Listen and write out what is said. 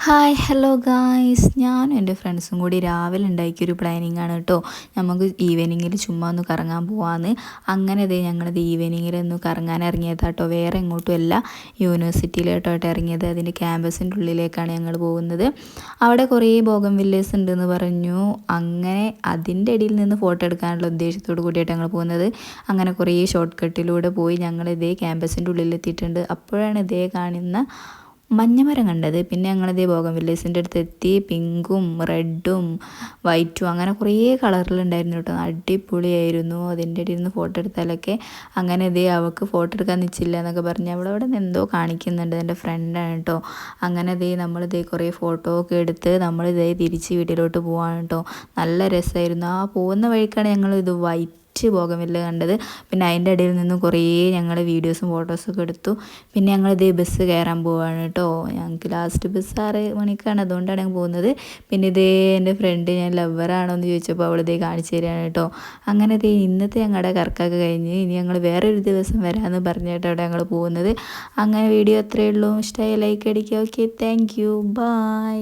Hi hello guys, ഞാനും എൻ്റെ ഫ്രണ്ട്സും കൂടി രാവിലെ ഉണ്ടാക്കിയൊരു പ്ലാനിങ് ആണ് കേട്ടോ. നമുക്ക് ഈവനിങ്ങിൽ ചുമ്മാ ഒന്ന് കറങ്ങാൻ പോവാമെന്ന്. അങ്ങനെ ഞങ്ങളിത് ഈവനിങ്ങിൽ ഒന്ന് കറങ്ങാൻ ഇറങ്ങിയതാട്ടോ. വേറെ എങ്ങോട്ടും അല്ല, യൂണിവേഴ്സിറ്റിയിലോട്ടോട്ട് ഇറങ്ങിയത്. അതിൻ്റെ ക്യാമ്പസിൻ്റെ ഉള്ളിലേക്കാണ് ഞങ്ങൾ പോകുന്നത്. അവിടെ കുറേ ബോഗൻ വില്ലേഴ്സ് ഉണ്ടെന്ന് പറഞ്ഞു. അങ്ങനെ അതിൻ്റെ ഇടയിൽ നിന്ന് ഫോട്ടോ എടുക്കാനുള്ള ഉദ്ദേശത്തോട് കൂടിയിട്ട് ഞങ്ങൾ പോകുന്നത്. അങ്ങനെ കുറേ ഷോർട്ട് കട്ടിലൂടെ പോയി ഞങ്ങളിതേ ക്യാമ്പസിൻ്റെ ഉള്ളിലെത്തിയിട്ടുണ്ട്. അപ്പോഴാണ് കാണുന്ന മഞ്ഞമരം കണ്ടത്. പിന്നെ ഞങ്ങളിതേ ബോഗൻവില്ലേഴ്സിൻ്റെ അടുത്ത് എത്തി. പിങ്കും റെഡും വൈറ്റും അങ്ങനെ കുറേ കളറിലുണ്ടായിരുന്നു കേട്ടോ. അടിപൊളിയായിരുന്നു. അതിൻ്റെ ഇടയിൽ നിന്ന് ഫോട്ടോ എടുത്താലൊക്കെ. അങ്ങനെ അവൾക്ക് ഫോട്ടോ എടുക്കാൻ നിച്ചില്ല എന്നൊക്കെ പറഞ്ഞ് അവിടെ നിന്ന് എന്തോ കാണിക്കുന്നുണ്ട്. എൻ്റെ ഫ്രണ്ടാണ് കേട്ടോ. അങ്ങനെ നമ്മളിതേ കുറേ ഫോട്ടോ ഒക്കെ എടുത്ത് തിരിച്ച് വീട്ടിലോട്ട് പോവാണ് കേട്ടോ. നല്ല രസമായിരുന്നു. ആ പോകുന്ന വഴിക്കാണ് ഞങ്ങളിത് വൈറ്റ് ബോഗൻവില്ല കണ്ടത്. പിന്നെ അതിൻ്റെ ഇടയിൽ നിന്ന് കുറേ ഞങ്ങൾ വീഡിയോസും ഫോട്ടോസൊക്കെ എടുത്തു. പിന്നെ ഞങ്ങളിതേ ബസ് കയറാൻ പോവാണ് കേട്ടോ. ഞങ്ങൾക്ക് ലാസ്റ്റ് ബസ് 6 മണിക്കാണ്, അതുകൊണ്ടാണ് ഞങ്ങൾ പോകുന്നത്. പിന്നെ എൻ്റെ ഫ്രണ്ട് ഞാൻ ലവറാണോ എന്ന് ചോദിച്ചപ്പോൾ അവൾ കാണിച്ചു തരികയാണ് കേട്ടോ. അങ്ങനെ ഇന്നത്തെ ഞങ്ങളുടെ കറക്കൊക്കെ കഴിഞ്ഞ് ഇനി ഞങ്ങൾ വേറൊരു ദിവസം വരാമെന്ന് പറഞ്ഞിട്ട് അവിടെ ഞങ്ങൾ പോകുന്നത്. അങ്ങനെ വീഡിയോ അത്രയേ ഉള്ളൂ. ഇഷ്ടമായി ലൈക്ക് അടിക്കുക. Okay, thank you, by.